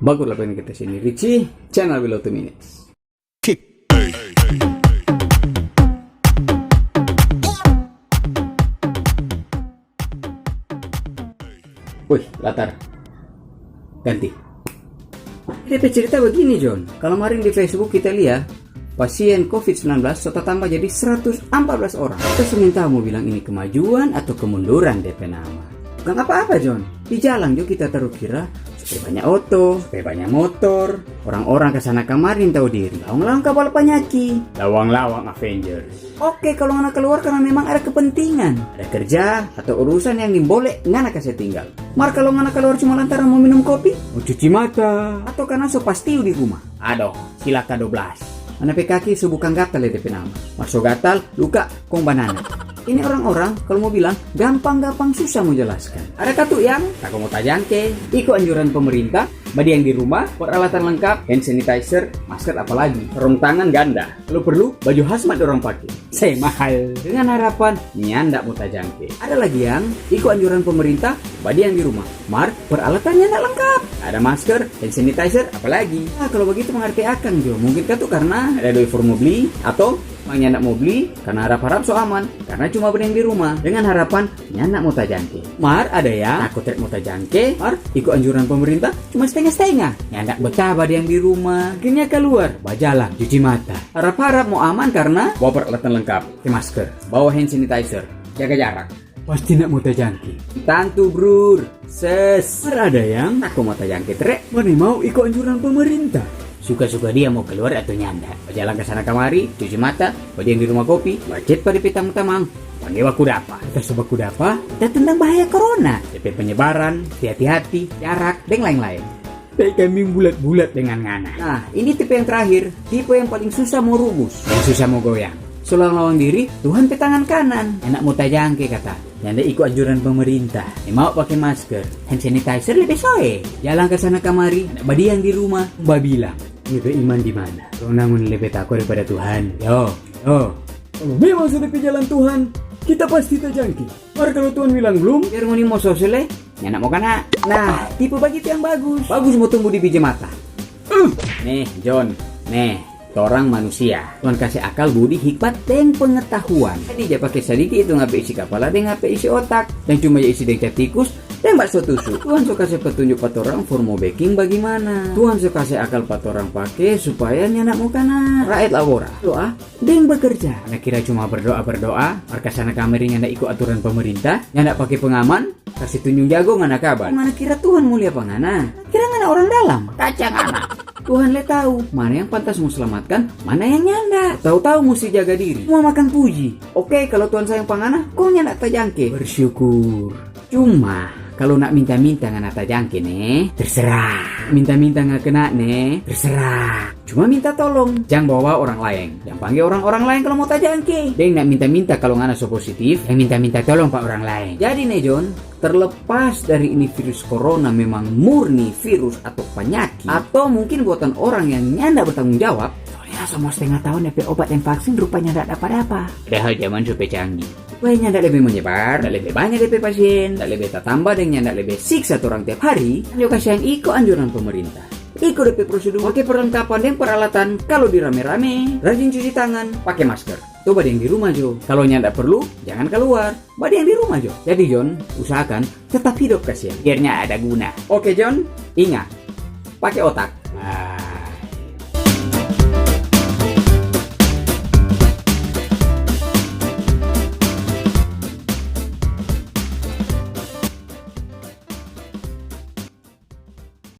Bagus lah pengen kita sini. Richie, channel below 2 minutes. Kick. Wih, latar. Ganti. DP cerita begini, John. Kalau kemarin di Facebook kita lihat, pasien COVID-19 sudah tambah jadi 114 orang. Kita sementara mau bilang ini kemajuan atau kemunduran DP nama. Bukan apa-apa, John. Di jalan juga kita taruh kira supaya banyak auto, supaya banyak motor. Orang-orang kesana kemarin tahu diri. Lawang-lawang kabal penyakit. Lawang-lawang Avengers. Oke, kalau anak keluar karena memang ada kepentingan. Ada kerja atau urusan yang boleh ngana kasih tinggal. Mar kalau anak keluar cuma lantaran mau minum kopi, mau cuci mata, atau karena so pasti di rumah. Aduh, silakan 12. Anak kaki subukan gatal ya nama. Masuk gatal, luka, kong banana. Ini orang-orang kalau mau bilang gampang-gampang susah mau jelaskan. Ada katu yang tak mau tajangke, ikut anjuran pemerintah, badi yang di rumah, peralatan lengkap, hand sanitizer, masker apalagi, sarung tangan ganda. Kalau perlu baju hazmat orang pakai. Saya mahal dengan harapan nyanda mau tajangke. Ada lagi yang ikut anjuran pemerintah, badi yang di rumah, mar peralatannya tidak lengkap. Ada masker, hand sanitizer, apalagi. Kalau begitu mengerti akan jo. Mungkin katu karena ada doi for mau beli atau maknya nak mau beli karena harap-harap so aman karena cuma berdeng di rumah dengan harapan nyanak mau tajangke. Mar ada ya aku tidak mau tajangke, mar ikut anjuran pemerintah cuma setengah-setengah nyanak betah badi yang di rumah akhirnya keluar bajalan cuci mata harap-harap mau aman karena bawa peralatan lengkap masker, bawa hand sanitizer, jaga jarak. Pasti nak mau tajangke. Tantu brur ses. Mar ada yang aku mau tajangke trek mana mau ikut anjuran pemerintah. Suka-suka dia mau keluar atau nyanda. Berjalan ke sana kemari, cuci mata, pada yang di rumah kopi, budget pada pitam-tamang. Panggil baku dapa. Kita coba kudapa, kita tentang bahaya corona. DP penyebaran, hati-hati, jarak, dan lain-lain. Kayak kambing bulat-bulat dengan ngana. Nah, ini tipe yang terakhir, tipe yang paling susah mau rumus, yang susah mau goyang. Selang lawan diri, Tuhan pe tangan kanan. Enak mau tajangke kata. Nyanda ikut anjuran pemerintah. Mau pakai masker, hand sanitizer lebih soe. Jalan ke sana kemari, anak badi yang di rumah, mbak bilang, lebih iman di mana? Kalau namun lebih takut daripada Tuhan. Yo. Kalau memang sudah ke jalan Tuhan, kita pasti tajangke. Mari kalau Tuhan bilang belum, biar ngoni mau sosele, nyanda mau kana. Nah, tipe begitu yang bagus. Bagus mau tumbuh di biji mata. Nih, John. Nih. Orang manusia Tuhan kasih akal, budi, hikmat, dan pengetahuan. Jadi dia pakai sedikit itu ngapain isi kepala dan ngapain isi otak dan cuma isi dengcat tikus dan bakso tusuk. Tuhan suka kasih petunjuk pat orang for mau baking bagaimana. Tuhan suka kasih akal pat orang pakai supaya nyanak mau kana rakyat labora doa dan bekerja. Anak kira cuma berdoa markas sana kameranya ndak ikut aturan pemerintah, ndak pakai pengaman, kasih tunjuk jago ngana kabar. Mana kira Tuhan mulia pangana? Kira ngana orang dalam kacang anak. Tuhan le tahu mana yang pantas mau selamatkan, mana yang nyanda. Tahu-tahu mesti jaga diri. Mau makan puji. Oke, kalau Tuhan sayang pangana, kok nyanda tajangke? Bersyukur. Cuma kalau nak minta-minta ngana tajangke nih, terserah. Minta-minta nggak kena nih, terserah. Cuma minta tolong, jangan bawa orang lain. Jangan panggil orang-orang lain kalau mau tajangke. Dan nak minta-minta kalau ngana so positif, yang minta-minta tolong pak orang lain. Jadi nih John, terlepas dari ini virus corona memang murni virus atau penyakit, atau mungkin buatan orang yang nyanda bertanggung jawab, soalnya sama setengah tahun DP obat dan vaksin rupanya tidak dapat apa. Padahal zaman sudah canggih. Wahnya tidak lebih menyebar, tidak lebih banyak DP pasien, tidak lebih tambah dan tidak lebih siksa orang tiap hari. Ayo kasihan ikut anjuran pemerintah. Ikut DP prosedur, pakai perlengkapan dan peralatan. Kalau di rame-rame, rajin cuci tangan, pakai masker. Tuh badi yang di rumah Jo. Kalau nyanda perlu, jangan keluar. Badi yang di rumah Jo. Jadi John, usahakan tetap hidup kasihan. Biarnya ada guna. Oke John, ingat, pakai otak.